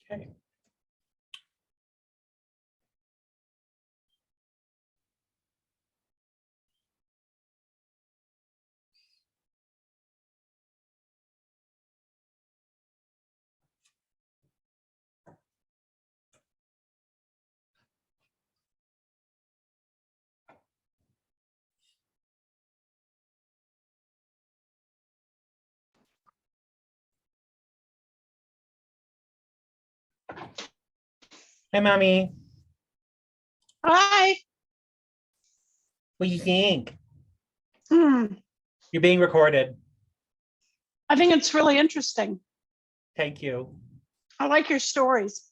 Okay. Hi, Mommy. Hi. What do you think? Hmm. You're being recorded. I think it's really interesting. Thank you. I like your stories.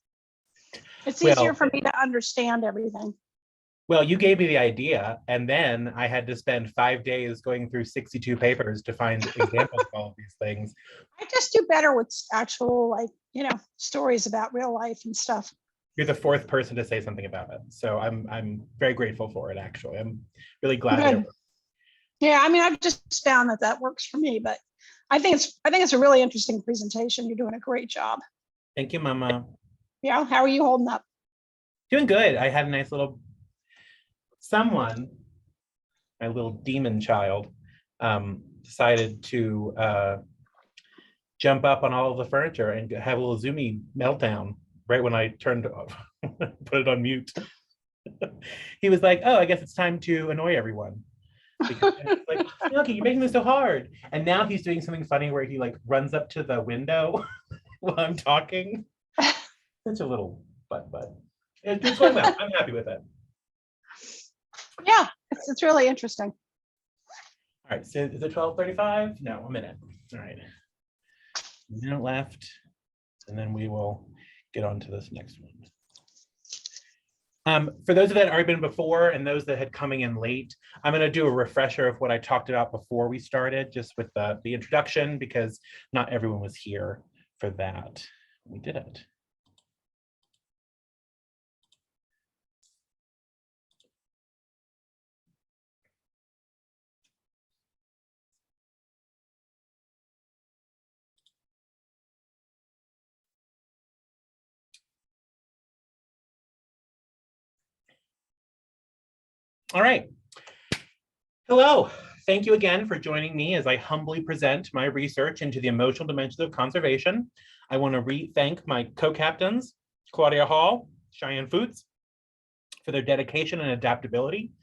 It's easier Well, for me to understand everything. well, you gave me the idea, and then I had to spend 5 days going through 62 papers to find examples of all of these things. I just do better with actual, stories about real life and stuff. You're the fourth person to say something about it, so I'm very grateful for it. Actually, I'm really glad that it Good. worked. Yeah, I mean, I've just found that works for me, but I think it's a really interesting presentation. You're doing a great job. Thank you, Mama. Yeah, how are you holding up? Doing good. I had a nice little someone, my little demon child, decided to jump up on all of the furniture and have a little zoomy meltdown right when I turned off, put it on mute. He was like, "Oh, I guess it's time to annoy everyone." Because like, Snooki, you're making this so hard. And now he's doing something funny where he like runs up to the window while I'm talking. Such a little butt. It's going well. I'm happy with it. Yeah, it's really interesting. All right, so is it 12:35? No, a minute. All right. A minute left, and then we will get on to this next one. For those that had already been before and those that had coming in late, I'm going to do a refresher of what I talked about before we started, just with the introduction, because not everyone was here for that. We did it. All right. Hello. Thank you again for joining me as I humbly present my research into the emotional dimensions of conservation. I want to thank my co-captains, Claudia Hall, Cheyenne Foots, for their dedication and adaptability.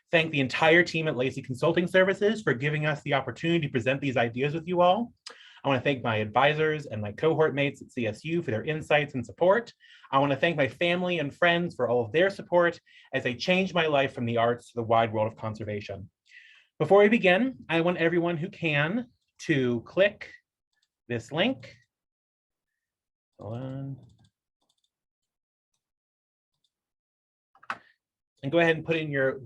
Thank the entire team at Lacy Consulting Services for giving us the opportunity to present these ideas with you all. I want to thank my advisors and my cohort mates at CSU for their insights and support. I want to thank my family and friends for all of their support as they changed my life from the arts to the wide world of conservation. Before we begin, I want everyone who can to click this link. Hold on. And go ahead and put in your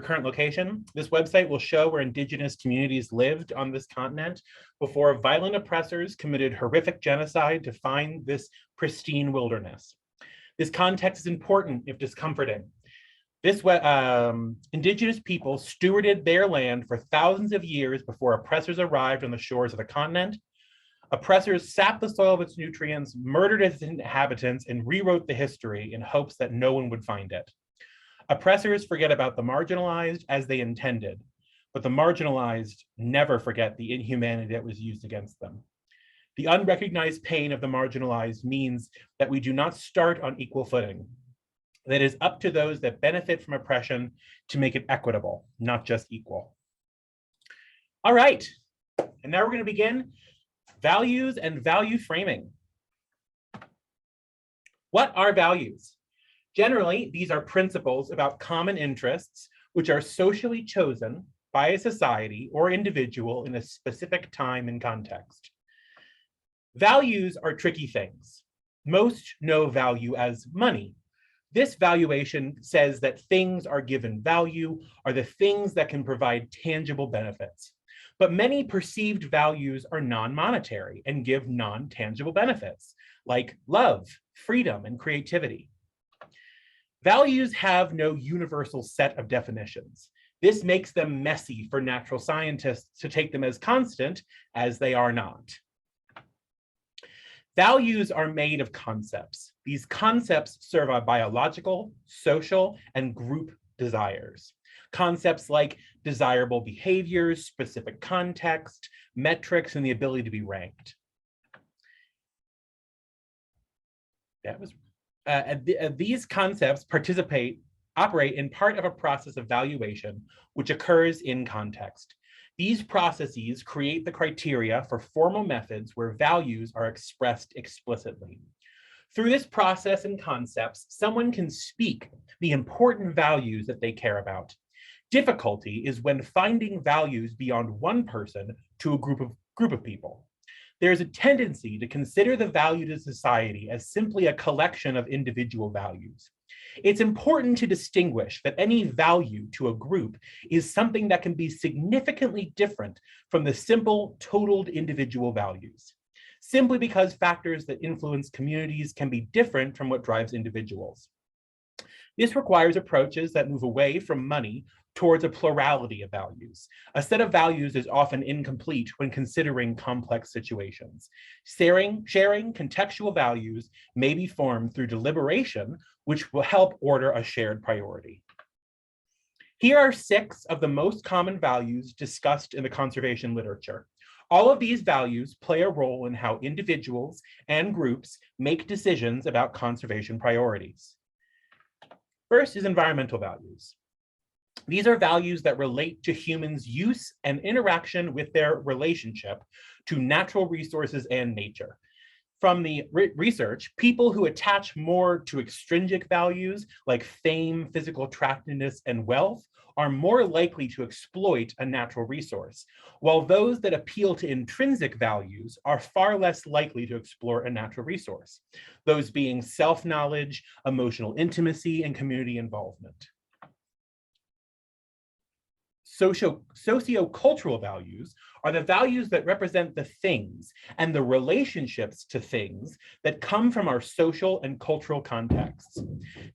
current location. This website will show where Indigenous communities lived on this continent before violent oppressors committed horrific genocide to find this pristine wilderness. This context is important if discomforting. This Indigenous people stewarded their land for thousands of years before oppressors arrived on the shores of the continent. Oppressors sapped the soil of its nutrients, murdered its inhabitants, and rewrote the history in hopes that no one would find it. Oppressors forget about the marginalized as they intended, but the marginalized never forget the inhumanity that was used against them. The unrecognized pain of the marginalized means that we do not start on equal footing. That is up to those that benefit from oppression to make it equitable, not just equal. All right, and now we're going to begin values and value framing. What are values? Generally, these are principles about common interests, which are socially chosen by a society or individual in a specific time and context. Values are tricky things. Most know value as money. This valuation says that things are given value are the things that can provide tangible benefits. But many perceived values are non-monetary and give non-tangible benefits, like love, freedom, and creativity. Values have no universal set of definitions. This makes them messy for natural scientists to take them as constant, as they are not. Values are made of concepts. These concepts serve our biological, social, and group desires. Concepts like desirable behaviors, specific context, metrics, and the ability to be ranked. These concepts operate in part of a process of valuation, which occurs in context. These processes create the criteria for formal methods where values are expressed explicitly. Through this process and concepts, someone can speak the important values that they care about. Difficulty is when finding values beyond one person to a group of people. There's a tendency to consider the value to society as simply a collection of individual values. It's important to distinguish that any value to a group is something that can be significantly different from the simple totaled individual values, simply because factors that influence communities can be different from what drives individuals. This requires approaches that move away from money towards a plurality of values. A set of values is often incomplete when considering complex situations. Sharing contextual values may be formed through deliberation, which will help order a shared priority. Here are 6 of the most common values discussed in the conservation literature. All of these values play a role in how individuals and groups make decisions about conservation priorities. First is environmental values. These are values that relate to humans' use and interaction with their relationship to natural resources and nature. From the research, people who attach more to extrinsic values like fame, physical attractiveness, and wealth are more likely to exploit a natural resource, while those that appeal to intrinsic values are far less likely to explore a natural resource, those being self-knowledge, emotional intimacy, and community involvement. Sociocultural values are the values that represent the things and the relationships to things that come from our social and cultural contexts.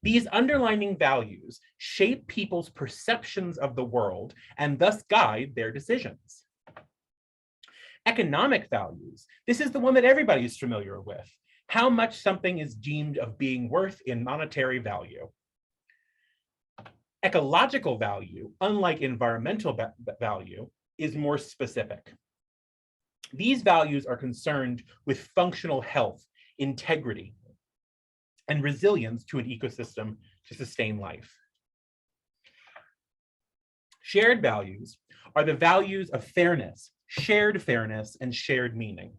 These underlying values shape people's perceptions of the world and thus guide their decisions. Economic values. This is the one that everybody is familiar with. How much something is deemed of being worth in monetary value. Ecological value, unlike environmental value, is more specific. These values are concerned with functional health, integrity, and resilience to an ecosystem to sustain life. Shared values are the values of fairness, and shared meaning.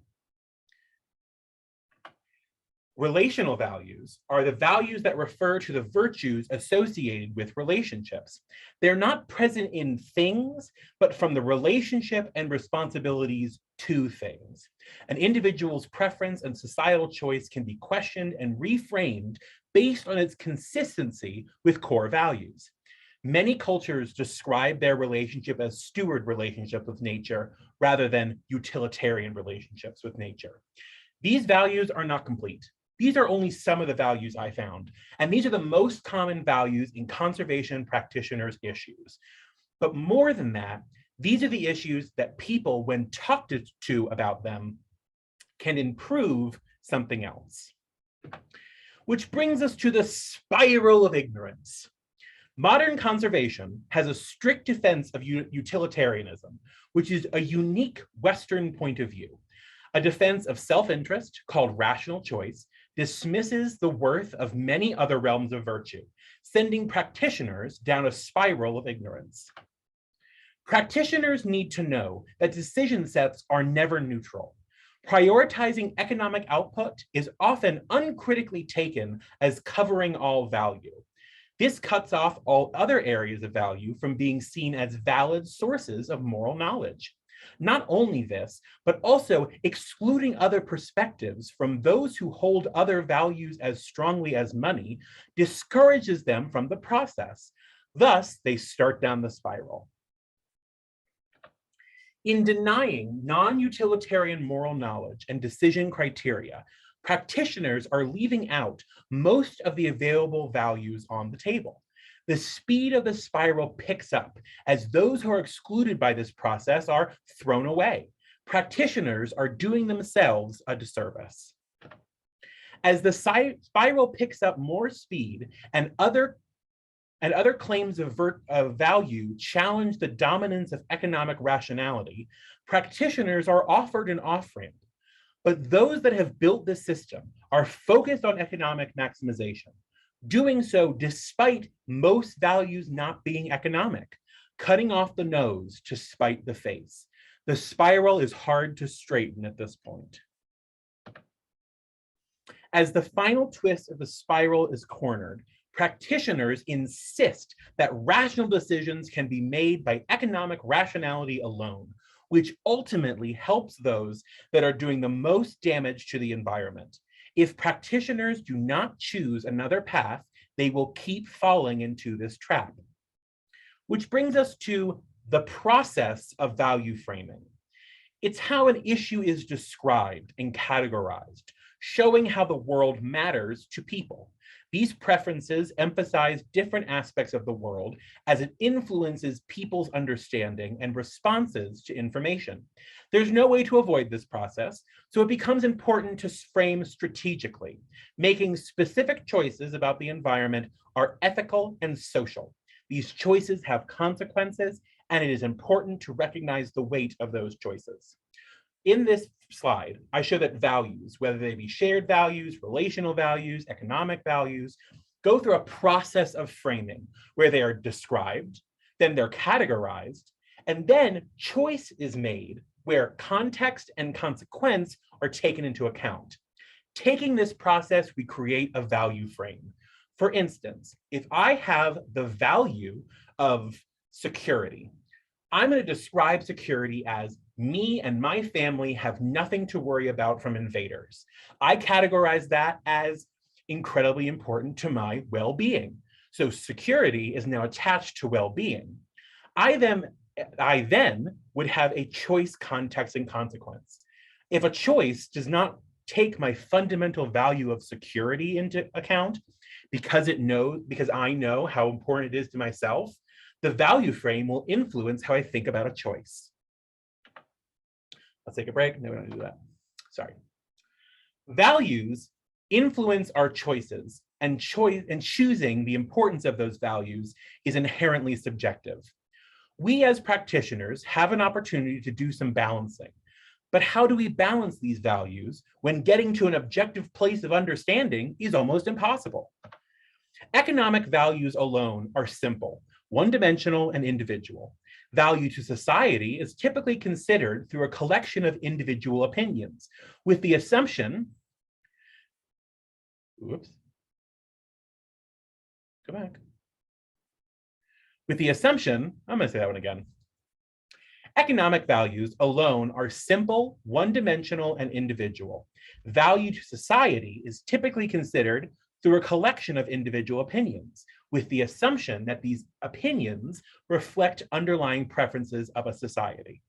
Relational values are the values that refer to the virtues associated with relationships. They're not present in things, but from the relationship and responsibilities to things. An individual's preference and societal choice can be questioned and reframed based on its consistency with core values. Many cultures describe their relationship as steward relationships with nature rather than utilitarian relationships with nature. These values are not complete. These are only some of the values I found, and these are the most common values in conservation practitioners' issues. But more than that, these are the issues that people, when talked to about them, can improve something else. Which brings us to the spiral of ignorance. Modern conservation has a strict defense of utilitarianism, which is a unique Western point of view. A defense of self-interest, called rational choice, dismisses the worth of many other realms of virtue, sending practitioners down a spiral of ignorance. Practitioners need to know that decision sets are never neutral. Prioritizing economic output is often uncritically taken as covering all value. This cuts off all other areas of value from being seen as valid sources of moral knowledge. Not only this, but also excluding other perspectives from those who hold other values as strongly as money discourages them from the process. Thus, they start down the spiral. In denying non-utilitarian moral knowledge and decision criteria, practitioners are leaving out most of the available values on the table. The speed of the spiral picks up as those who are excluded by this process are thrown away. Practitioners are doing themselves a disservice. As the spiral picks up more speed and other claims of value challenge the dominance of economic rationality, practitioners are offered an off-ramp. But those that have built this system are focused on economic maximization, doing so despite most values not being economic, cutting off the nose to spite the face. The spiral is hard to straighten at this point. As the final twist of the spiral is cornered, practitioners insist that rational decisions can be made by economic rationality alone, which ultimately helps those that are doing the most damage to the environment. If practitioners do not choose another path, they will keep falling into this trap. Which brings us to the process of value framing. It's how an issue is described and categorized, showing how the world matters to people. These preferences emphasize different aspects of the world as it influences people's understanding and responses to information. There's no way to avoid this process, so it becomes important to frame strategically, making specific choices about the environment are ethical and social. These choices have consequences, and it is important to recognize the weight of those choices. In this slide, I show that values, whether they be shared values, relational values, economic values, go through a process of framing where they are described, then they're categorized, and then choice is made where context and consequence are taken into account. Taking this process, we create a value frame. For instance, if I have the value of security, I'm going to describe security as me and my family have nothing to worry about from invaders. I categorize that as incredibly important to my well-being. So security is now attached to well-being. I then would have a choice, context, and consequence. If a choice does not take my fundamental value of security into account, because I know how important it is to myself, the value frame will influence how I think about a choice. Let's take a break. No, we don't do that. Sorry. Values influence our choices, and choosing the importance of those values is inherently subjective. We as practitioners have an opportunity to do some balancing. But how do we balance these values when getting to an objective place of understanding is almost impossible? Economic values alone are simple, one-dimensional, and individual. Value to society is typically considered through a collection of individual opinions, with the assumption, with the assumption, I'm going to say that one again. Economic values alone are simple, one-dimensional, and individual. Value to society is typically considered through a collection of individual opinions, with the assumption that these opinions reflect underlying preferences of a society.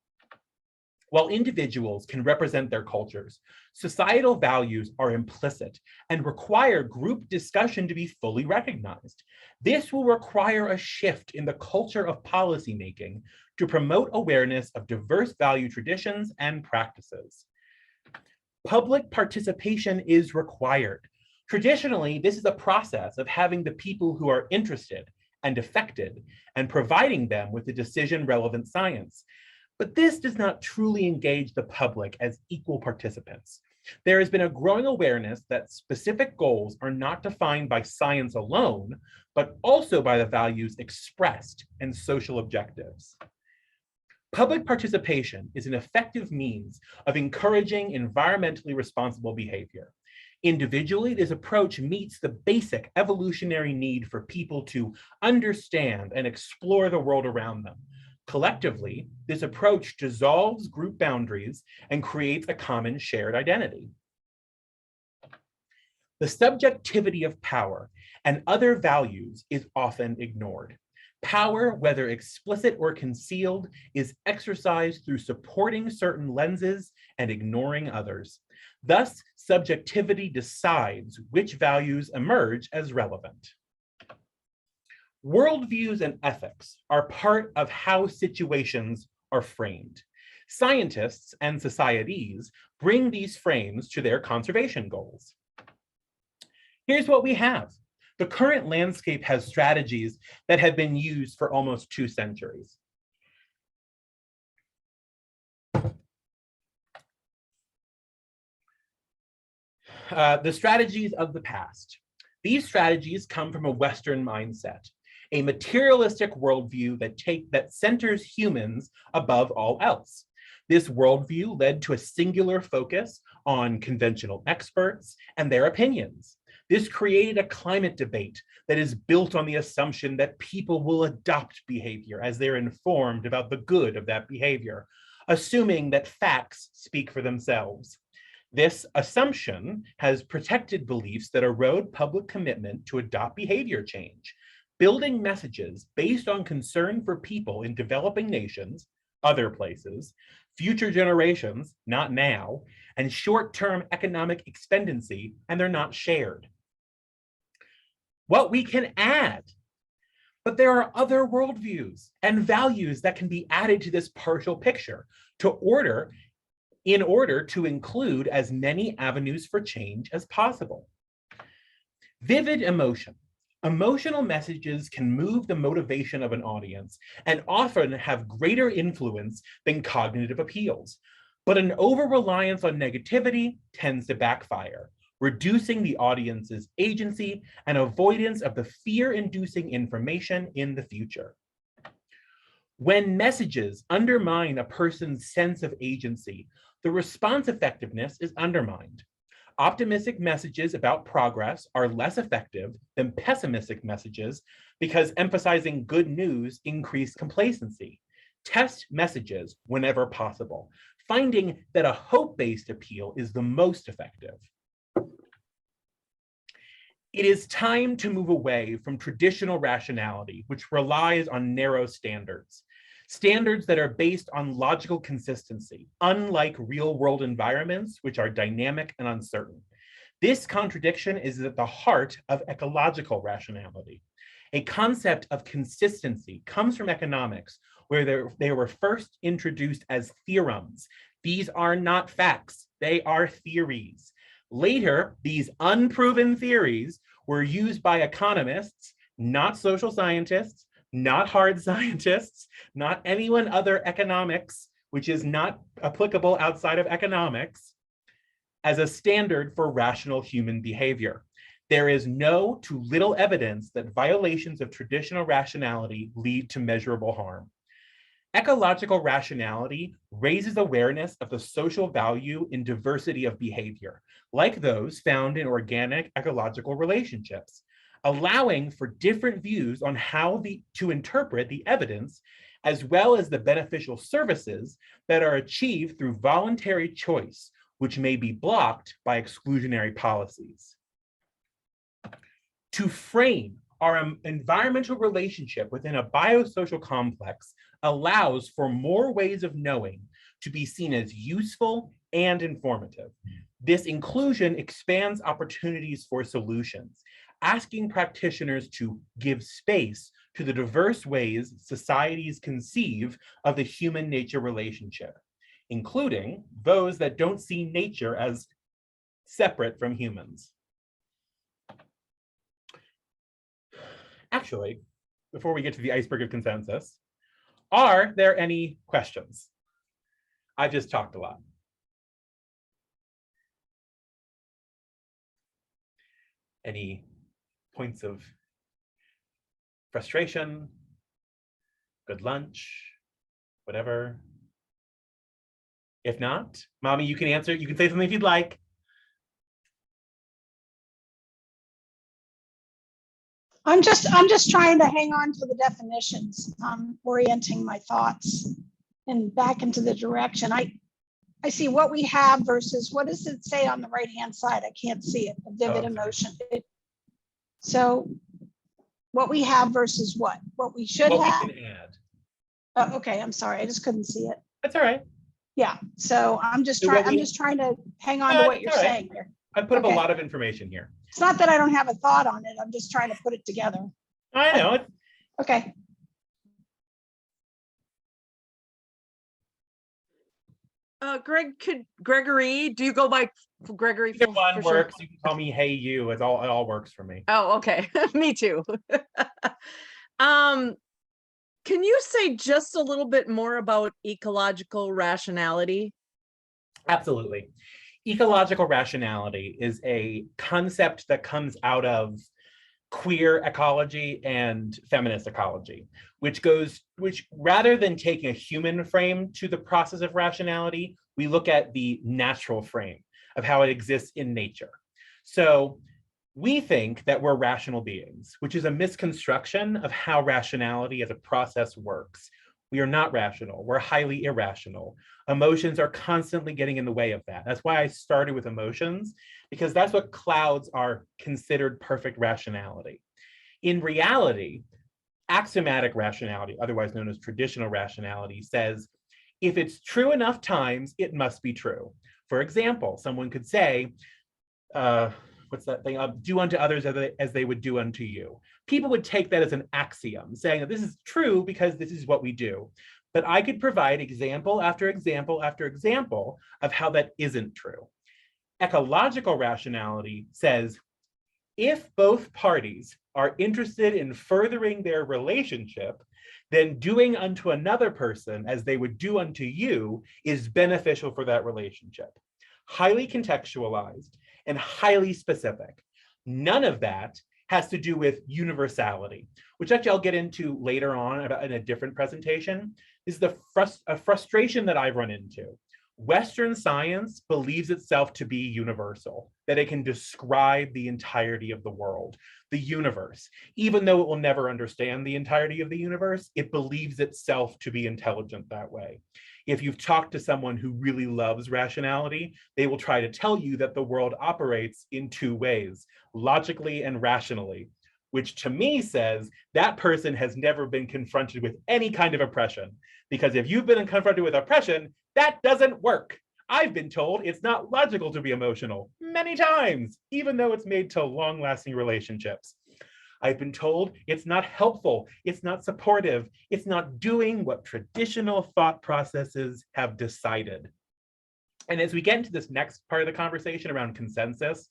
While individuals can represent their cultures, societal values are implicit and require group discussion to be fully recognized. This will require a shift in the culture of policymaking to promote awareness of diverse value traditions and practices. Public participation is required. Traditionally, this is a process of having the people who are interested and affected and providing them with the decision-relevant science. But this does not truly engage the public as equal participants. There has been a growing awareness that specific goals are not defined by science alone, but also by the values expressed and social objectives. Public participation is an effective means of encouraging environmentally responsible behavior. Individually, this approach meets the basic evolutionary need for people to understand and explore the world around them. Collectively, this approach dissolves group boundaries and creates a common shared identity. The subjectivity of power and other values is often ignored. Power, whether explicit or concealed, is exercised through supporting certain lenses and ignoring others. Thus, subjectivity decides which values emerge as relevant. Worldviews and ethics are part of how situations are framed. Scientists and societies bring these frames to their conservation goals. Here's what we have. The current landscape has strategies that have been used for almost 2 centuries. The strategies of the past. These strategies come from a Western mindset, a materialistic worldview that centers humans above all else. This worldview led to a singular focus on conventional experts and their opinions. This created a climate debate that is built on the assumption that people will adopt behavior as they're informed about the good of that behavior, assuming that facts speak for themselves. This assumption has protected beliefs that erode public commitment to adopt behavior change. Building messages based on concern for people in developing nations, other places, future generations, not now, and short-term economic expediency, and they're not shared. What we can add, but there are other worldviews and values that can be added to this partial picture in order to include as many avenues for change as possible. Vivid emotion. Emotional messages can move the motivation of an audience and often have greater influence than cognitive appeals. But an over-reliance on negativity tends to backfire, reducing the audience's agency and avoidance of the fear-inducing information in the future. When messages undermine a person's sense of agency, the response effectiveness is undermined. Optimistic messages about progress are less effective than pessimistic messages because emphasizing good news increase complacency. Test messages whenever possible, finding that a hope-based appeal is the most effective. It is time to move away from traditional rationality, which relies on narrow standards. Standards that are based on logical consistency, unlike real-world environments, which are dynamic and uncertain. This contradiction is at the heart of ecological rationality. A concept of consistency comes from economics, where they were first introduced as theorems. These are not facts, they are theories. Later, these unproven theories were used by economists, not social scientists, not hard scientists, not anyone other economics, which is not applicable outside of economics, as a standard for rational human behavior. There is no to little evidence that violations of traditional rationality lead to measurable harm. Ecological rationality raises awareness of the social value in diversity of behavior, like those found in organic ecological relationships, allowing for different views on how to interpret the evidence, as well as the beneficial services that are achieved through voluntary choice, which may be blocked by exclusionary policies. To frame our environmental relationship within a biosocial complex allows for more ways of knowing to be seen as useful and informative. This inclusion expands opportunities for solutions, asking practitioners to give space to the diverse ways societies conceive of the human-nature relationship, including those that don't see nature as separate from humans. Actually, before we get to the iceberg of consensus, are there any questions? I've just talked a lot. Any points of frustration, good lunch, whatever? If not, Mommy, you can answer. You can say something if you'd like. I'm just trying to hang on to the definitions, orienting my thoughts and back into the direction. I see what we have versus what does it say on the right-hand side? I can't see it, a vivid emotion. So what we have versus what we should have. We can add. Oh, okay, I'm sorry, I just couldn't see it. That's all right. Yeah, so I'm just trying to hang on to what you're saying here. I put up a lot of information here. It's not that I don't have a thought on it. I'm just trying to put it together. I know it. Okay. Gregory, do you go by Gregory Either for one sure? works. You can call me Hey You. It all works for me. Oh, okay. Me too. Um, can you say just a little bit more about ecological rationality? Absolutely. Ecological rationality is a concept that comes out of queer ecology and feminist ecology, which rather than taking a human frame to the process of rationality, we look at the natural frame of how it exists in nature. So we think that we're rational beings, which is a misconstruction of how rationality as a process works. We are not rational, we're highly irrational. Emotions are constantly getting in the way of that. That's why I started with emotions, because that's what clouds are considered perfect rationality. In reality, axiomatic rationality, otherwise known as traditional rationality, says if it's true enough times, it must be true. For example, someone could say, what's that thing? Do unto others as they would do unto you. People would take that as an axiom, saying that this is true because this is what we do. But I could provide example after example after example of how that isn't true. Ecological rationality says, if both parties are interested in furthering their relationship, then doing unto another person as they would do unto you is beneficial for that relationship. Highly contextualized and highly specific. None of that has to do with universality, which actually I'll get into later on in a different presentation. This is a frustration that I've run into. Western science believes itself to be universal, that it can describe the entirety of the world, the universe. Even though it will never understand the entirety of the universe, it believes itself to be intelligent that way. If you've talked to someone who really loves rationality, they will try to tell you that the world operates in two ways, logically and rationally, which to me says that person has never been confronted with any kind of oppression. Because if you've been confronted with oppression, that doesn't work. I've been told it's not logical to be emotional many times, even though it's made to long-lasting relationships. I've been told it's not helpful, it's not supportive, it's not doing what traditional thought processes have decided. And as we get into this next part of the conversation around consensus,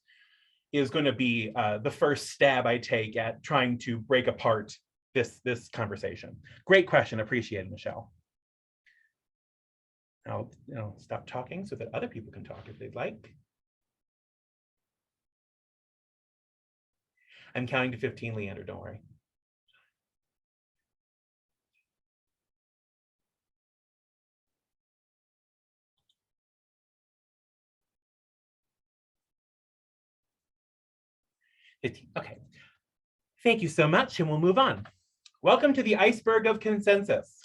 is going to be the first stab I take at trying to break apart this conversation. Great question, appreciate it, Michelle. I'll stop talking so that other people can talk if they'd like. I'm counting to 15, Leander, don't worry. Okay, thank you so much, and we'll move on. Welcome to the iceberg of consensus.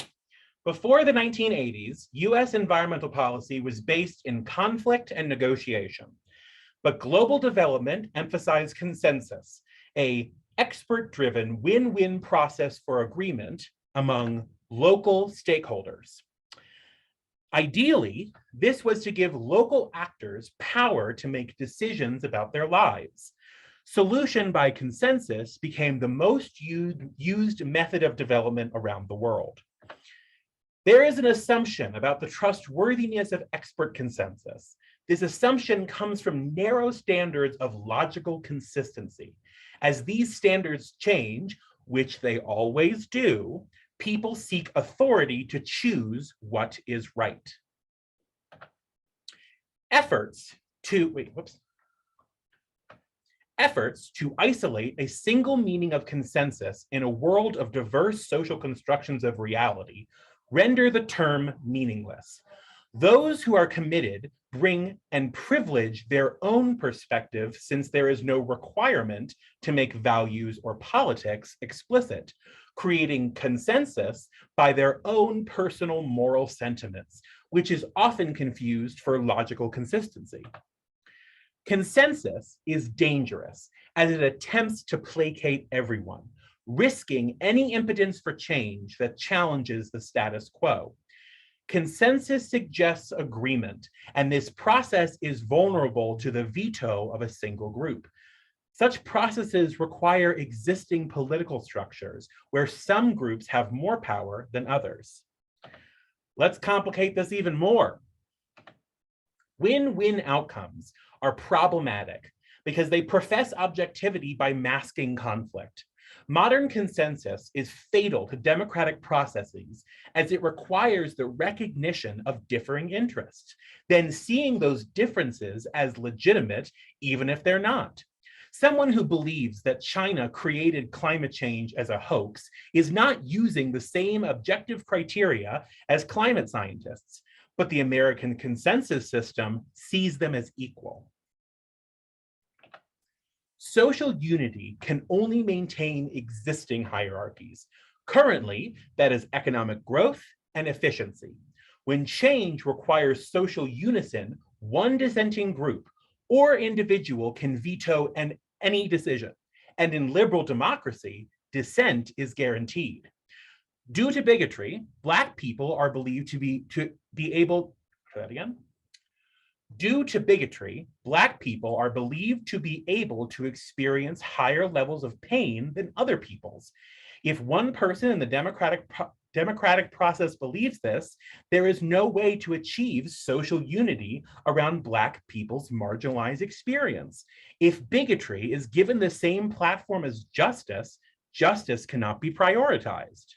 Before the 1980s, US environmental policy was based in conflict and negotiation. But global development emphasized consensus, an expert-driven win-win process for agreement among local stakeholders. Ideally, this was to give local actors power to make decisions about their lives. Solution by consensus became the most used method of development around the world. There is an assumption about the trustworthiness of expert consensus. This assumption comes from narrow standards of logical consistency. As these standards change, which they always do, people seek authority to choose what is right. Efforts to isolate a single meaning of consensus in a world of diverse social constructions of reality render the term meaningless. Those who are committed bring and privilege their own perspective, since there is no requirement to make values or politics explicit, creating consensus by their own personal moral sentiments, which is often confused for logical consistency. Consensus is dangerous as it attempts to placate everyone, risking any impotence for change that challenges the status quo. Consensus suggests agreement, and this process is vulnerable to the veto of a single group. Such processes require existing political structures where some groups have more power than others. Let's complicate this even more. Win-win outcomes are problematic because they profess objectivity by masking conflict. Modern consensus is fatal to democratic processes as it requires the recognition of differing interests, then seeing those differences as legitimate, even if they're not. Someone who believes that China created climate change as a hoax is not using the same objective criteria as climate scientists, but the American consensus system sees them as equal. Social unity can only maintain existing hierarchies. Currently, that is economic growth and efficiency. When change requires social unison, one dissenting group or individual can veto any decision. And in liberal democracy, dissent is guaranteed. Due to bigotry, Black people are believed to be able, try that again. Due to bigotry, Black people are believed to be able to experience higher levels of pain than other peoples. If one person in the democratic process believes this, there is no way to achieve social unity around Black people's marginalized experience. If bigotry is given the same platform as justice, justice cannot be prioritized.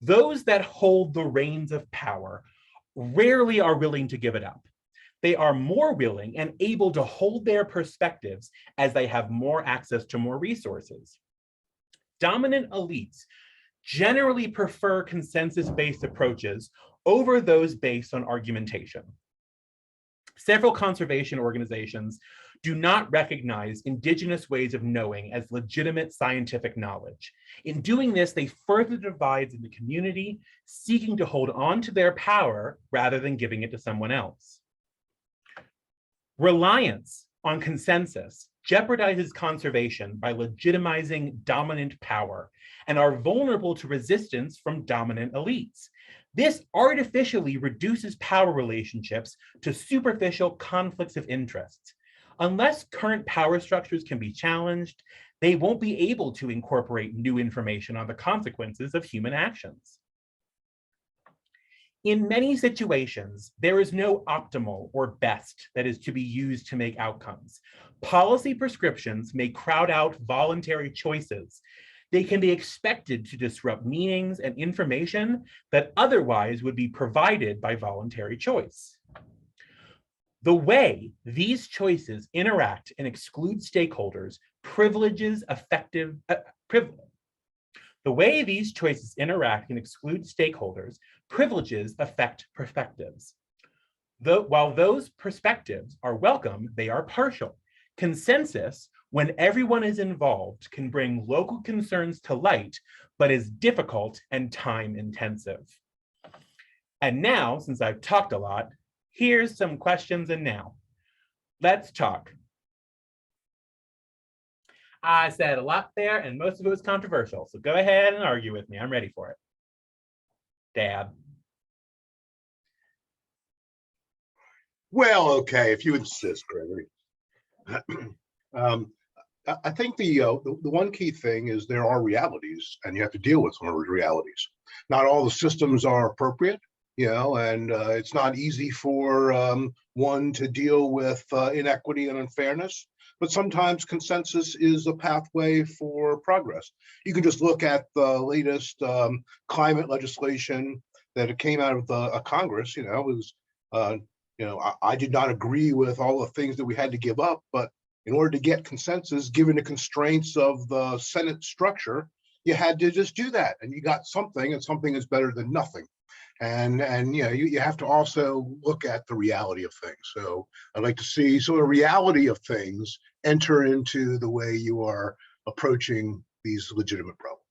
Those that hold the reins of power rarely are willing to give it up. They are more willing and able to hold their perspectives as they have more access to more resources. Dominant elites generally prefer consensus-based approaches over those based on argumentation. Several conservation organizations do not recognize indigenous ways of knowing as legitimate scientific knowledge. In doing this, they further divide the community, seeking to hold on to their power rather than giving it to someone else. Reliance on consensus jeopardizes conservation by legitimizing dominant power and are vulnerable to resistance from dominant elites. This artificially reduces power relationships to superficial conflicts of interest. Unless current power structures can be challenged, they won't be able to incorporate new information on the consequences of human actions. In many situations, there is no optimal or best that is to be used to make outcomes. Policy prescriptions may crowd out voluntary choices. They can be expected to disrupt meanings and information that otherwise would be provided by voluntary choice. The way these choices interact and exclude stakeholders privileges effective The way these choices interact and exclude stakeholders privileges affect perspectives. While those perspectives are welcome, they are partial. Consensus, when everyone is involved, can bring local concerns to light, but is difficult and time intensive. And now, since I've talked a lot, here's some questions and now. Let's talk. I said a lot there and most of it was controversial, so go ahead and argue with me. I'm ready for it. Dad. Well, okay, if you insist, Gregory. I think the one key thing is there are realities, and you have to deal with some of those realities. Not all the systems are appropriate, and it's not easy for one to deal with inequity and unfairness. But sometimes consensus is a pathway for progress. You can just look at the latest climate legislation that came out of the Congress. It was, I did not agree with all the things that we had to give up, but in order to get consensus, given the constraints of the Senate structure, you had to just do that, and you got something, and something is better than nothing. And you have to also look at the reality of things. So I'd like to see the reality of things enter into the way you are approaching these legitimate problems.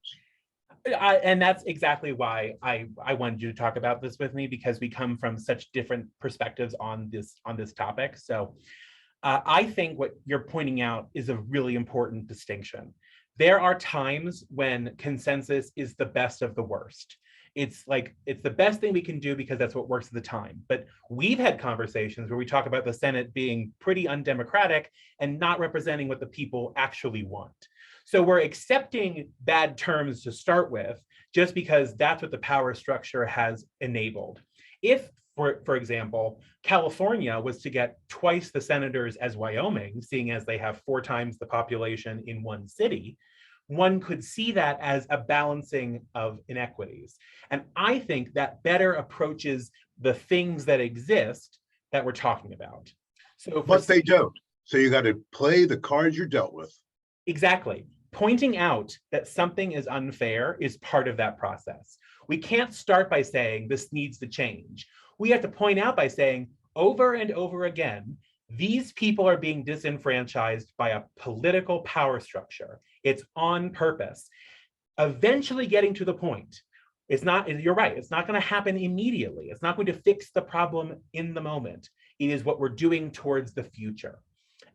And that's exactly why I wanted you to talk about this with me, because we come from such different perspectives on this topic. So I think what you're pointing out is a really important distinction. There are times when consensus is the best of the worst. It's the best thing we can do because that's what works at the time. But we've had conversations where we talk about the Senate being pretty undemocratic and not representing what the people actually want. So we're accepting bad terms to start with, just because that's what the power structure has enabled. If For example, California was to get twice the senators as Wyoming, seeing as they have 4 times the population in one city. One could see that as a balancing of inequities. And I think that better approaches the things that exist that we're talking about. So But they don't. So you got to play the cards you're dealt with. Exactly. Pointing out that something is unfair is part of that process. We can't start by saying this needs to change. We have to point out by saying over and over again, these people are being disenfranchised by a political power structure. It's on purpose. Eventually getting to the point. It's not, you're right, it's not going to happen immediately. It's not going to fix the problem in the moment. It is what we're doing towards the future.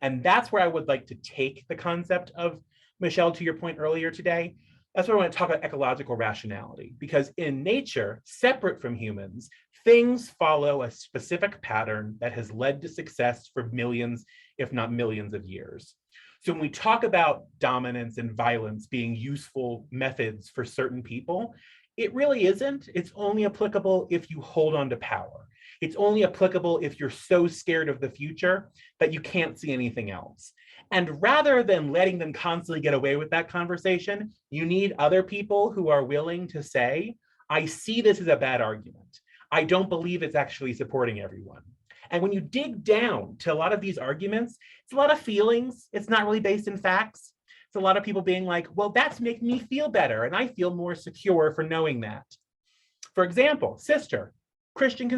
And that's where I would like to take the concept of, Michelle, to your point earlier today. That's where I want to talk about ecological rationality, because in nature, separate from humans, things follow a specific pattern that has led to success for millions, if not millions of years. So when we talk about dominance and violence being useful methods for certain people, it really isn't. It's only applicable if you hold on to power. It's only applicable if you're so scared of the future that you can't see anything else. And rather than letting them constantly get away with that conversation, you need other people who are willing to say, I see this as a bad argument. I don't believe it's actually supporting everyone. And when you dig down to a lot of these arguments, it's a lot of feelings. It's not really based in facts. It's a lot of people being like, well, that's making me feel better, and I feel more secure for knowing that. For example, sister, Christian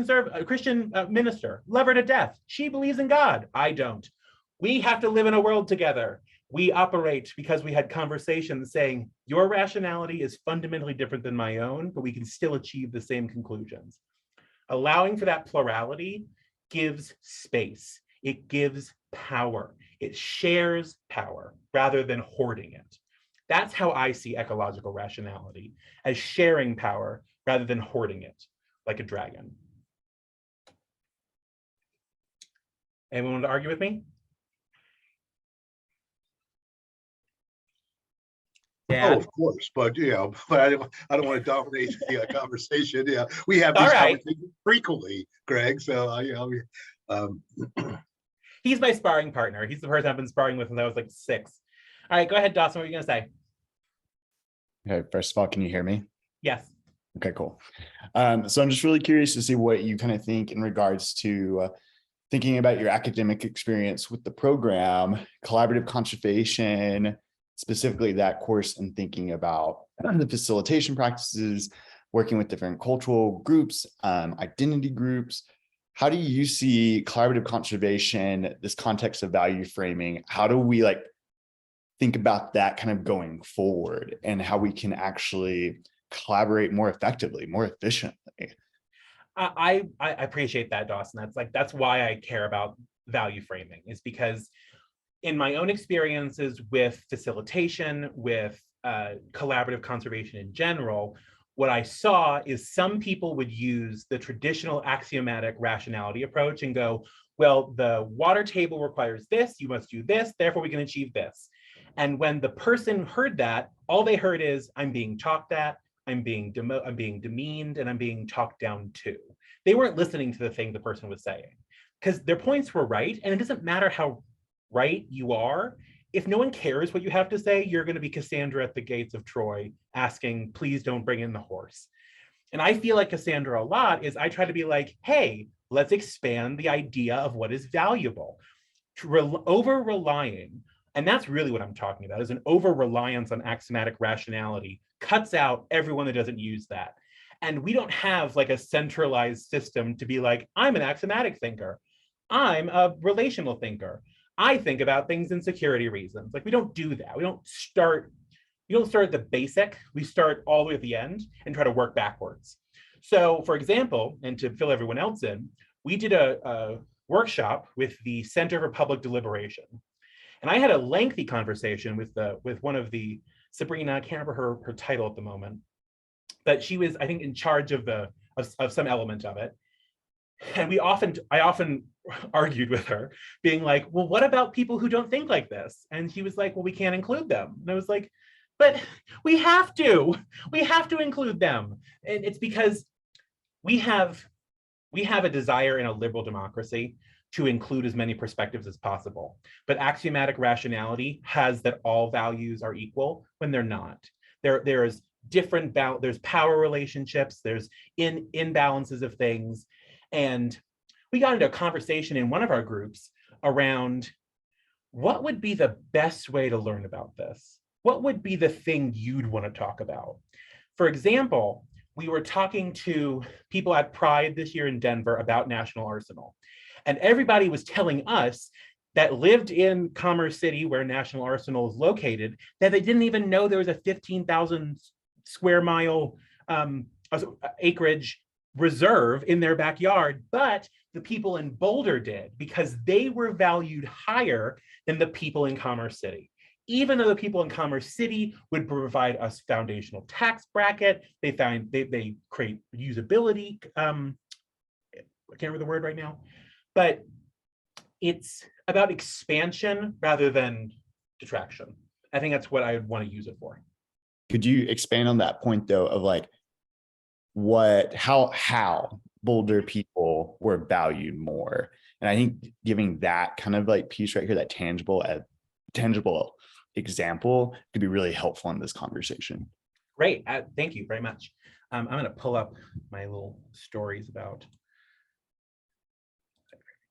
minister, love her to death. She believes in God. I don't. We have to live in a world together. We operate because we had conversations saying your rationality is fundamentally different than my own, but we can still achieve the same conclusions. Allowing for that plurality gives space. It gives power. It shares power rather than hoarding it. That's how I see ecological rationality, as sharing power rather than hoarding it like a dragon. Anyone want to argue with me? Oh, of course, but but I don't want to dominate the conversation. Yeah, we have these conversations frequently, Greg. So he's my sparring partner. He's the person I've been sparring with since I was like 6. All right, go ahead, Dawson. What are you gonna say? Okay, first of all, can you hear me? Yes. Okay, cool. So I'm just really curious to see what you kind of think in regards to thinking about your academic experience with the program, collaborative conservation, specifically that course, and thinking about the facilitation practices, working with different cultural groups, identity groups. How do you see collaborative conservation, this context of value framing? How do we think about that kind of going forward, and how we can actually collaborate more effectively, more efficiently? I appreciate that, Dawson. That's why I care about value framing, is because in my own experiences with facilitation, with collaborative conservation in general, what I saw is some people would use the traditional axiomatic rationality approach and go, well, the water table requires this, you must do this, therefore we can achieve this. And when the person heard that, all they heard is, I'm being talked at, I'm being demeaned, and I'm being talked down to. They weren't listening to the thing the person was saying, because their points were right, and it doesn't matter how right you are. If no one cares what you have to say, you're going to be Cassandra at the gates of Troy asking, please don't bring in the horse. And I feel like Cassandra a lot is I try to be like, hey, let's expand the idea of what is valuable. Over-relying, and that's really what I'm talking about, is an over-reliance on axiomatic rationality cuts out everyone that doesn't use that. And we don't have a centralized system to be like, I'm an axiomatic thinker. I'm a relational thinker. I think about things in security reasons. We don't do that. We don't start at the basic. We start all the way at the end and try to work backwards. So for example, and to fill everyone else in, we did a workshop with the Center for Public Deliberation. And I had a lengthy conversation with one of the, Sabrina, I can't remember her title at the moment, but she was, I think, in charge of some element of it. And I often argued with her, being like, well, what about people who don't think like this? And she was like, well, we can't include them. And I was like, but we have to include them. And it's because we have We have a desire in a liberal democracy to include as many perspectives as possible. But axiomatic rationality has that all values are equal when they're not. There's there's power relationships, there's imbalances of things. And we got into a conversation in one of our groups around what would be the best way to learn about this? What would be the thing you'd want to talk about? For example, we were talking to people at Pride this year in Denver about National Arsenal. And everybody was telling us that lived in Commerce City, where National Arsenal is located, that they didn't even know there was a 15,000 square mile acreage reserve in their backyard, but the people in Boulder did, because they were valued higher than the people in Commerce City. Even though the people in Commerce City would provide us foundational tax bracket, they create usability. I can't remember the word right now, but it's about expansion rather than detraction. I think that's what I would want to use it for. Could you expand on that point though, of like how Boulder people were valued more? And I think giving that kind of like piece right here, that tangible example could be really helpful in this conversation. Great, thank you very much. I'm going to pull up my little stories about.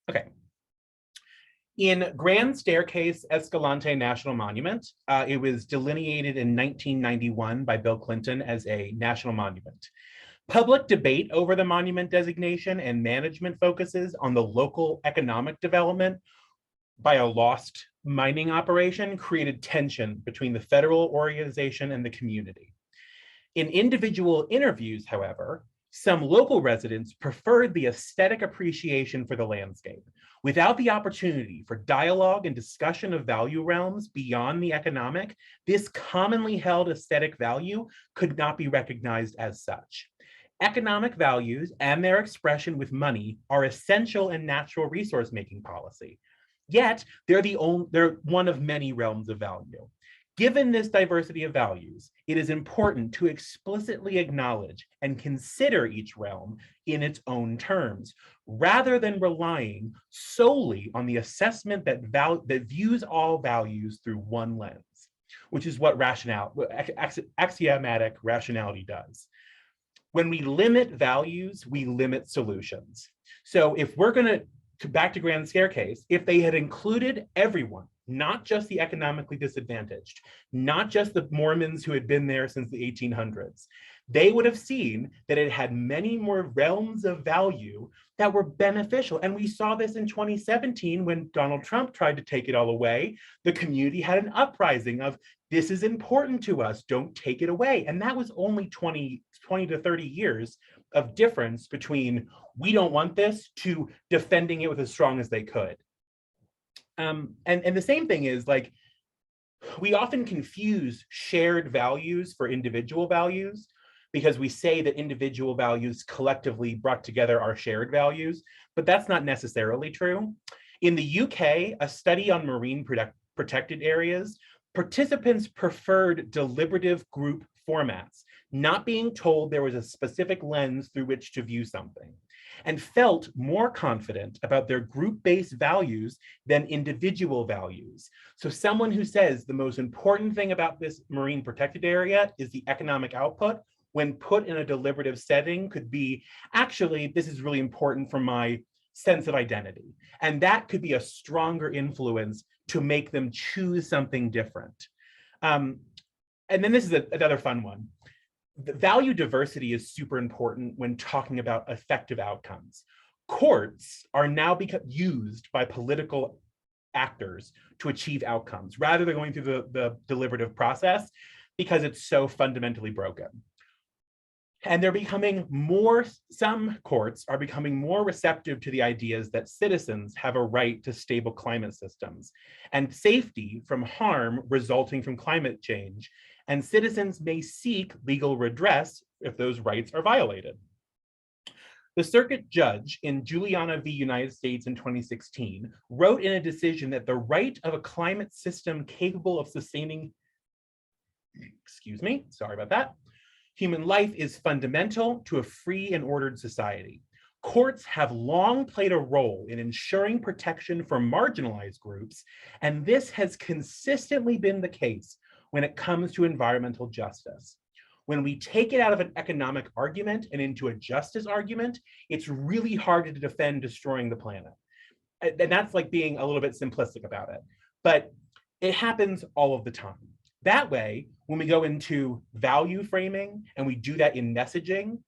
Okay. In Grand Staircase Escalante National Monument, it was delineated in 1991 by Bill Clinton as a national monument. Public debate over the monument designation and management focuses on the local economic development by a lost mining operation created tension between the federal organization and the community. In individual interviews, however, some local residents preferred the aesthetic appreciation for the landscape. Without the opportunity for dialogue and discussion of value realms beyond the economic, this commonly held aesthetic value could not be recognized as such. Economic values and their expression with money are essential in natural resource making policy. Yet, they're one of many realms of value. Given this diversity of values, it is important to explicitly acknowledge and consider each realm in its own terms, rather than relying solely on the assessment that views all values through one lens, which is what axiomatic rationality does. When we limit values, we limit solutions. So if we're going to back to Grand Staircase, if they had included everyone, not just the economically disadvantaged, not just the Mormons who had been there since the 1800s, they would have seen that it had many more realms of value that were beneficial. And we saw this in 2017 when Donald Trump tried to take it all away. The community had an uprising of, this is important to us, don't take it away. And that was only 20 to 30 years of difference between we don't want this to defending it with as strong as they could. And the same thing is, like, we often confuse shared values for individual values, because we say that individual values collectively brought together our shared values, but that's not necessarily true. In the UK, a study on marine protected areas, participants preferred deliberative group formats, not being told there was a specific lens through which to view something, and felt more confident about their group-based values than individual values. So someone who says the most important thing about this marine protected area is the economic output, when put in a deliberative setting, could be, actually, this is really important for my sense of identity. And that could be a stronger influence to make them choose something different. And then this is another fun one. The value diversity is super important when talking about effective outcomes. Courts are now used by political actors to achieve outcomes, rather than going through the deliberative process, because it's so fundamentally broken. And some courts are becoming more receptive to the ideas that citizens have a right to stable climate systems and safety from harm resulting from climate change, and citizens may seek legal redress if those rights are violated. The circuit judge in Juliana v. United States in 2016 wrote in a decision that the right of a climate system capable of sustaining, human life is fundamental to a free and ordered society. Courts have long played a role in ensuring protection for marginalized groups, and this has consistently been the case when it comes to environmental justice. When we take it out of an economic argument and into a justice argument, it's really hard to defend destroying the planet. And that's like being a little bit simplistic about it, but it happens all of the time. That way, when we go into value framing and we do that in messaging,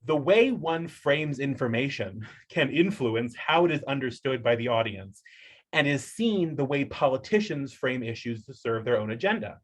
the way one frames information can influence how it is understood by the audience and is seen the way politicians frame issues to serve their own agenda.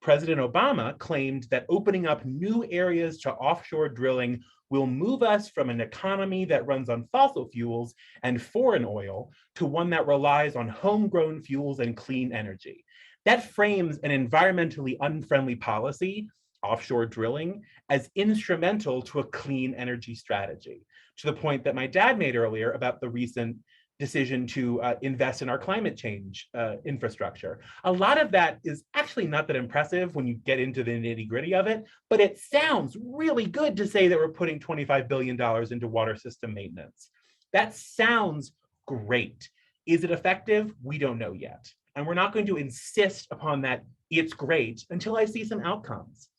President Obama claimed that opening up new areas to offshore drilling will move us from an economy that runs on fossil fuels and foreign oil to one that relies on homegrown fuels and clean energy. That frames an environmentally unfriendly policy, offshore drilling, as instrumental to a clean energy strategy, to the point that my dad made earlier about the recent decision to invest in our climate change infrastructure. A lot of that is actually not that impressive when you get into the nitty-gritty of it, but it sounds really good to say that we're putting $25 billion into water system maintenance. That sounds great. Is it effective? We don't know yet. And we're not going to insist upon that it's great until I see some outcomes.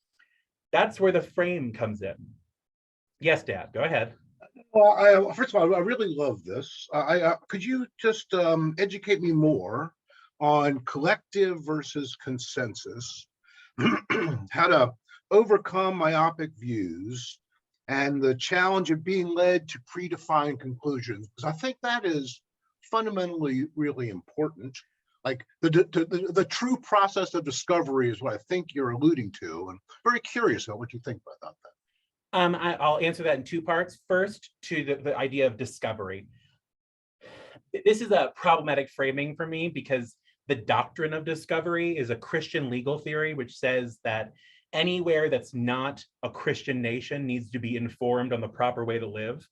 That's where the frame comes in. Yes, Dad, go ahead. Well, first of all, I really love this. Could you just educate me more on collective versus consensus, how to overcome myopic views, and the challenge of being led to predefined conclusions? Because I think that is fundamentally really important. Like the true process of discovery is what I think you're alluding to, and very curious about what you think about that. I'll answer that in two parts. First, to the idea of discovery. This is a problematic framing for me because the doctrine of discovery is a Christian legal theory, which says that anywhere that's not a Christian nation needs to be informed on the proper way to live.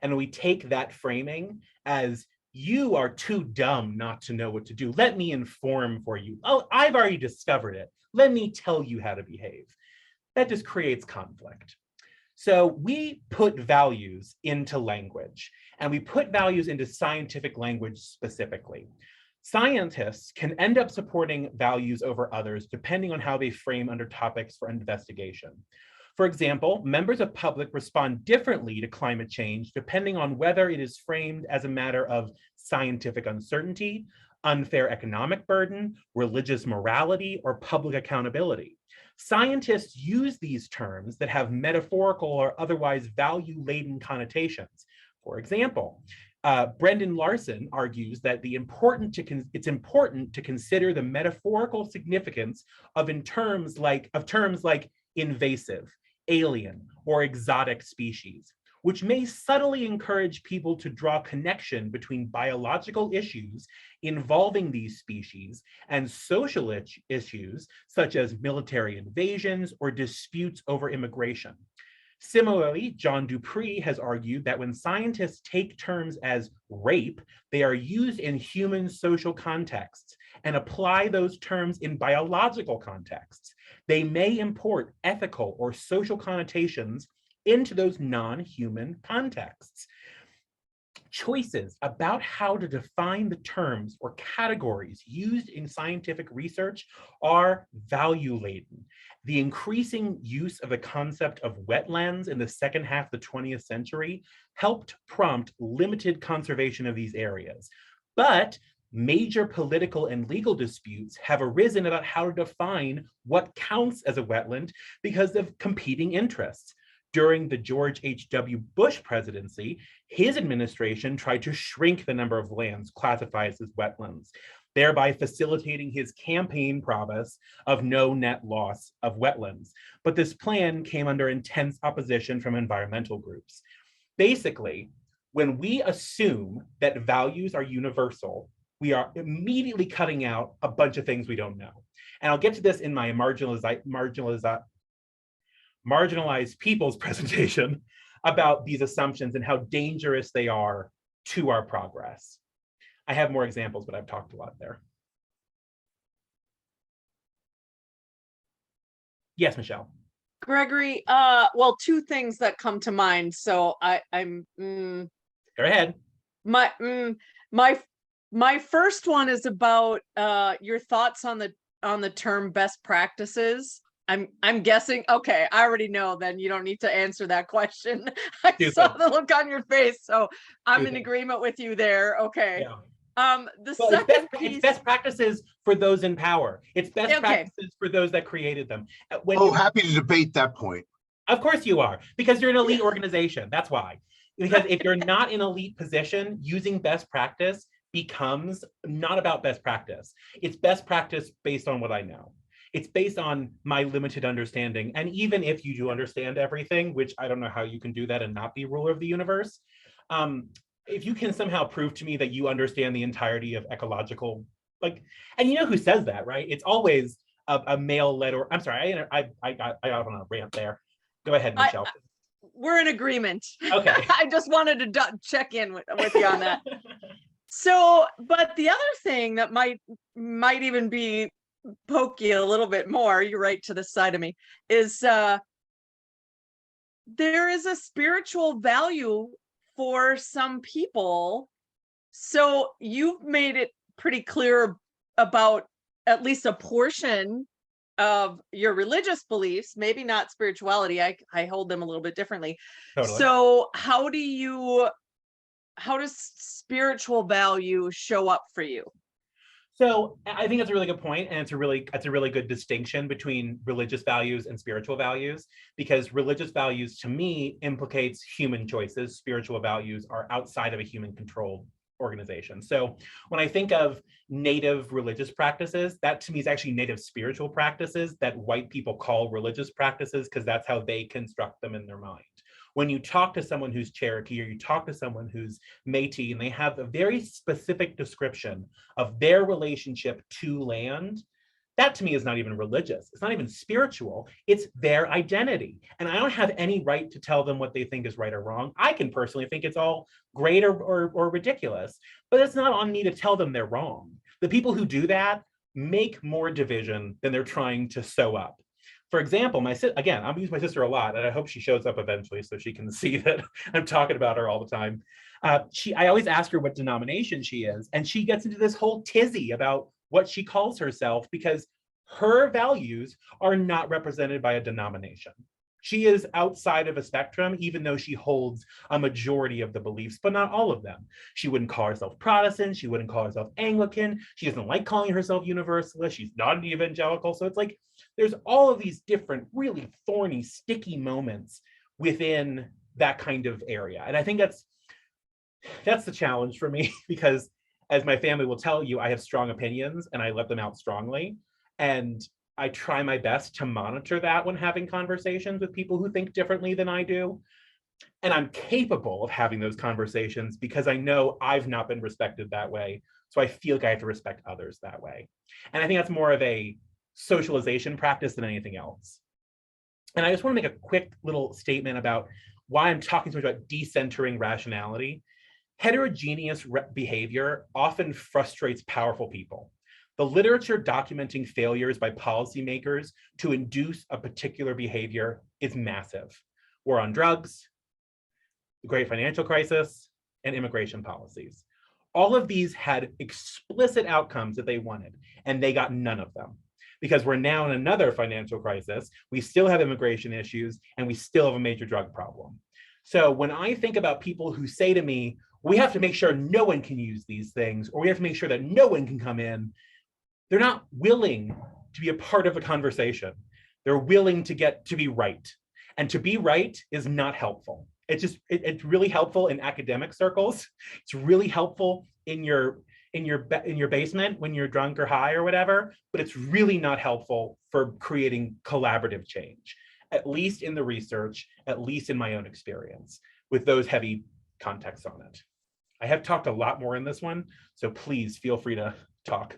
And we take that framing as, you are too dumb not to know what to do. Let me inform for you. Oh, I've already discovered it. Let me tell you how to behave. That just creates conflict. So we put values into language, and we put values into scientific language specifically. Scientists can end up supporting values over others depending on how they frame under topics for investigation. For example, members of public respond differently to climate change depending on whether it is framed as a matter of scientific uncertainty, unfair economic burden, religious morality, or public accountability. Scientists use these terms that have metaphorical or otherwise value-laden connotations. For example, Brendan Larson argues that it's important to consider the metaphorical significance of terms like invasive, alien, or exotic species, which may subtly encourage people to draw connection between biological issues involving these species and social issues such as military invasions or disputes over immigration. Similarly, John Dupree has argued that when scientists take terms as rape, they are used in human social contexts and apply those terms in biological contexts. They may import ethical or social connotations into those non-human contexts. Choices about how to define the terms or categories used in scientific research are value-laden. The increasing use of the concept of wetlands in the second half of the 20th century helped prompt limited conservation of these areas. But major political and legal disputes have arisen about how to define what counts as a wetland because of competing interests. During the George H.W. Bush presidency, his administration tried to shrink the number of lands classified as wetlands, thereby facilitating his campaign promise of no net loss of wetlands. But this plan came under intense opposition from environmental groups. Basically, when we assume that values are universal, we are immediately cutting out a bunch of things we don't know. And I'll get to this in my marginalized people's presentation about these assumptions and how dangerous they are to our progress. I have more examples, but I've talked a lot there. Yes, Michelle. Gregory, well, two things that come to mind. So Go ahead. my first one is about your thoughts on the term best practices. I'm guessing, okay, I already know, then you don't need to answer that question. I saw the look on your face, so I'm in agreement with you there. Okay. Yeah. The Well, second it's piece, best practices for those in power. It's best practices for those that created them. Happy to debate that point. Of course you are, because you're an elite organization. That's why. Because if you're not in elite position, using best practice becomes not about best practice. It's best practice based on what I know. It's based on my limited understanding. And even if you do understand everything, which I don't know how you can do that and not be ruler of the universe, if you can somehow prove to me that you understand the entirety of ecological, like, and you know who says that, right? It's always a male-led, or I'm sorry, I got on a rant there. Go ahead, Michelle. We're in agreement. Okay. I just wanted to check in with you on that. So, but the other thing that might even be pokey a little bit more, you're right to the side of me, is there is a spiritual value for some people. So you've made it pretty clear about at least a portion of your religious beliefs, maybe not spirituality. I hold them a little bit differently. Totally. So how does spiritual value show up for you? So I think that's a really good point, and it's a really good distinction between religious values and spiritual values, because religious values to me implicates human choices. Spiritual values are outside of a human controlled organization. So when I think of native religious practices, that to me is actually native spiritual practices that white people call religious practices because that's how they construct them in their mind. When you talk to someone who's Cherokee or you talk to someone who's Métis and they have a very specific description of their relationship to land, that to me is not even religious. It's not even spiritual. It's their identity. And I don't have any right to tell them what they think is right or wrong. I can personally think it's all great or ridiculous, but it's not on me to tell them they're wrong. The people who do that make more division than they're trying to sew up. For example, again, I'm using my sister a lot, and I hope she shows up eventually so she can see that I'm talking about her all the time. I always ask her what denomination she is, and she gets into this whole tizzy about what she calls herself because her values are not represented by a denomination. She is outside of a spectrum, even though she holds a majority of the beliefs, but not all of them. She wouldn't call herself Protestant. She wouldn't call herself Anglican. She doesn't like calling herself Universalist. She's not an evangelical. So it's like, there's all of these different, really thorny, sticky moments within that kind of area. And I think that's the challenge for me, because as my family will tell you, I have strong opinions and I let them out strongly. And I try my best to monitor that when having conversations with people who think differently than I do. And I'm capable of having those conversations because I know I've not been respected that way. So I feel like I have to respect others that way. And I think that's more of a socialization practice than anything else. And I just want to make a quick little statement about why I'm talking so much about decentering rationality. Heterogeneous behavior often frustrates powerful people. The literature documenting failures by policymakers to induce a particular behavior is massive. War on drugs, the great financial crisis, and immigration policies. All of these had explicit outcomes that they wanted, and they got none of them. Because we're now in another financial crisis, we still have immigration issues, and we still have a major drug problem. So when I think about people who say to me, we have to make sure no one can use these things, or we have to make sure that no one can come in, they're not willing to be a part of the conversation. They're willing to get to be right. And to be right is not helpful. It's really helpful in academic circles. It's really helpful in your basement when you're drunk or high or whatever, but it's really not helpful for creating collaborative change, at least in the research, at least in my own experience, with those heavy contexts on it. I have talked a lot more in this one, so please feel free to talk.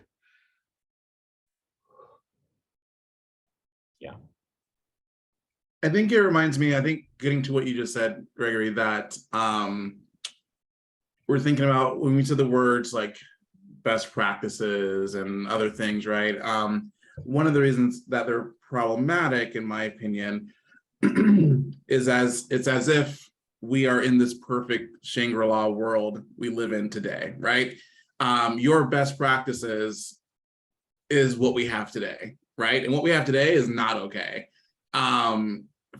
Yeah. I think it reminds me, getting to what you just said, Gregory, that we're thinking about when we said the words like best practices and other things, right? One of the reasons that they're problematic, in my opinion, is it's as if we are in this perfect Shangri-La world we live in today, right? Your best practices is what we have today, right? And what we have today is not okay.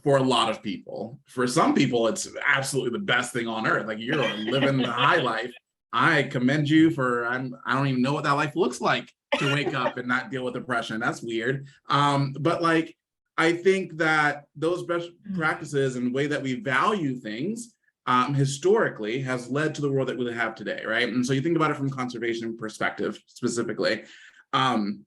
For a lot of people. For some people, it's absolutely the best thing on earth. Like, you're living the high life. I commend you for, I don't even know what that life looks like, to wake up and not deal with depression. That's weird. But like, I think that those best practices and the way that we value things historically has led to the world that we have today, right? And so you think about it from conservation perspective specifically. And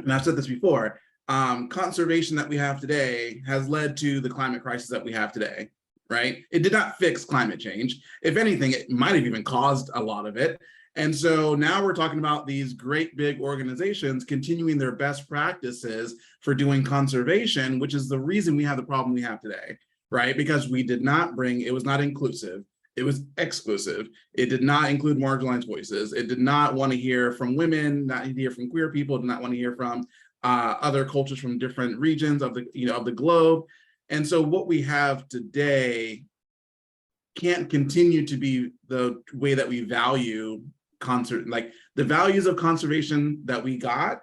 I've said this before, conservation that we have today has led to the climate crisis that we have today, right? It did not fix climate change. If anything, it might have even caused a lot of it. And so now we're talking about these great big organizations continuing their best practices for doing conservation, which is the reason we have the problem we have today, right? Because we did not bring, it was not inclusive. It was exclusive. It did not include marginalized voices. It did not want to hear from women, not hear from queer people, did not want to hear from other cultures from different regions of the, of the globe. And so what we have today can't continue to be the way that we value like the values of conservation that we got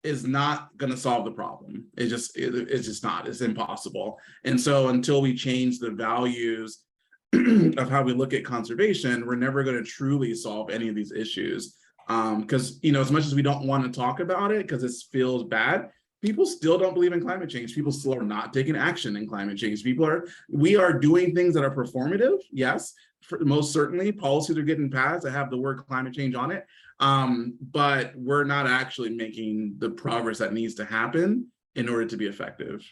is not going to solve the problem. It's just not, it's impossible. And so until we change the values of how we look at conservation, we're never going to truly solve any of these issues. Because, as much as we don't want to talk about it because it feels bad, people still don't believe in climate change. People still are not taking action in climate change. We are doing things that are performative. Yes, most certainly policies are getting passed that have the word climate change on it. But we're not actually making the progress that needs to happen in order to be effective.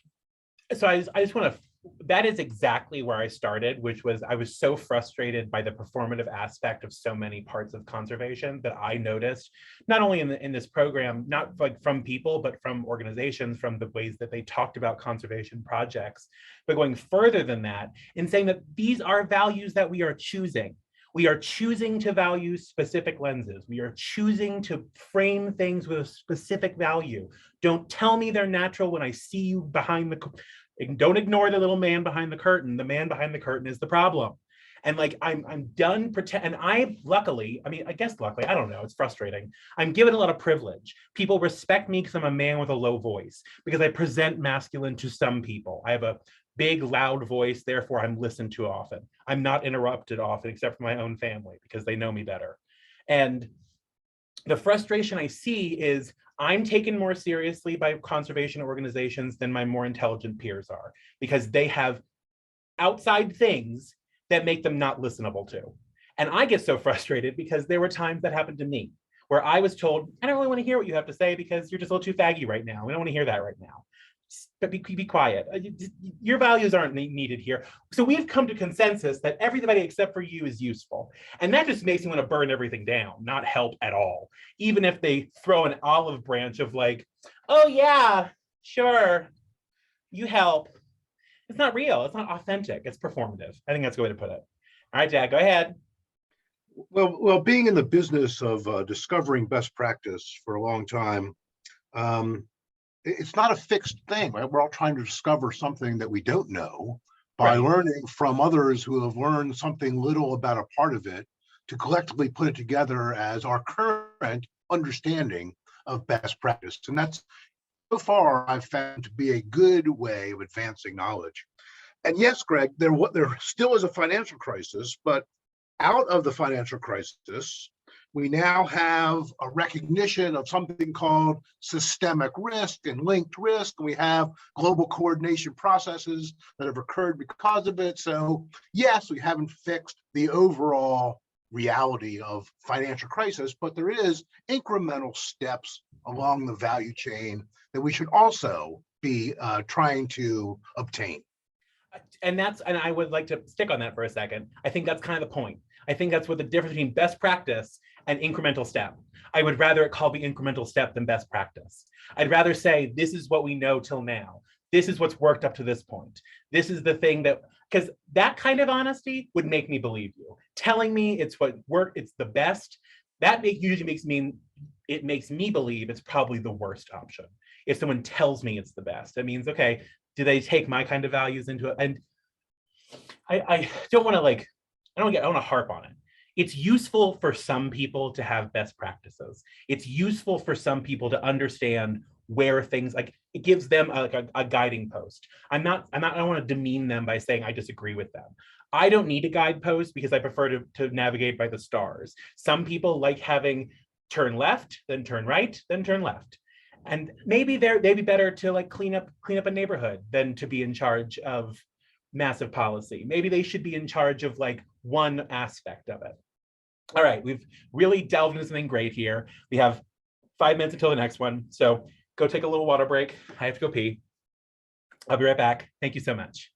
So I just want to, that is exactly where I started, which was I was so frustrated by the performative aspect of so many parts of conservation that I noticed, not only in this program, not like from people, but from organizations, from the ways that they talked about conservation projects, but going further than that in saying that these are values that we are choosing. We are choosing to value specific lenses. We are choosing to frame things with a specific value. Don't tell me they're natural when I see you behind the, don't ignore the little man behind the curtain. The man behind the curtain is the problem. And like, I'm done pretend, and I luckily, I guess luckily, I don't know, it's frustrating. I'm given a lot of privilege. People respect me because I'm a man with a low voice, because I present masculine to some people. I have a big, loud voice, therefore I'm listened to often. I'm not interrupted often, except for my own family, because they know me better. And the frustration I see is I'm taken more seriously by conservation organizations than my more intelligent peers are, because they have outside things that make them not listenable to. And I get so frustrated because there were times that happened to me where I was told, I don't really want to hear what you have to say because you're just a little too faggy right now. We don't want to hear that right now. But be quiet. Your values aren't needed here. So we've come to consensus that everybody except for you is useful. And that just makes me want to burn everything down, not help at all. Even if they throw an olive branch of like, oh yeah, sure, you help. It's not real. It's not authentic. It's performative. I think that's the way to put it. All right, Jack, go ahead. Well, being in the business of discovering best practice for a long time, it's not a fixed thing, right? We're all trying to discover something that we don't know by learning from others who have learned something little about a part of it to collectively put it together as our current understanding of best practice. And that's, so far, I've found to be a good way of advancing knowledge. And yes, Greg, there still is a financial crisis, but out of the financial crisis, we now have a recognition of something called systemic risk and linked risk. And we have global coordination processes that have occurred because of it. So yes, we haven't fixed the overall reality of financial crisis, but there is incremental steps along the value chain that we should also be trying to obtain. And I would like to stick on that for a second. I think that's kind of the point. I think that's what the difference between best practice and incremental step. I would rather it call the incremental step than best practice. I'd rather say, this is what we know till now. This is what's worked up to this point. This is the thing that, because that kind of honesty would make me believe you. Telling me it's what worked, it's the best, that usually makes me believe it's probably the worst option. If someone tells me it's the best, that means, okay, Do they take my kind of values into it? And I don't want to like, I don't want to harp on it. It's useful for some people to have best practices. It's useful for some people to understand where things, like, it gives them a guiding post. I don't want to demean them by saying I disagree with them. I don't need a guidepost because I prefer to navigate by the stars. Some people like having turn left, then turn right, then turn left. And maybe they'd be better to like clean up a neighborhood than to be in charge of massive policy. Maybe they should be in charge of like one aspect of it. All right, we've really delved into something great here. We have 5 minutes until the next one. So go take a little water break. I have to go pee. I'll be right back. Thank you so much.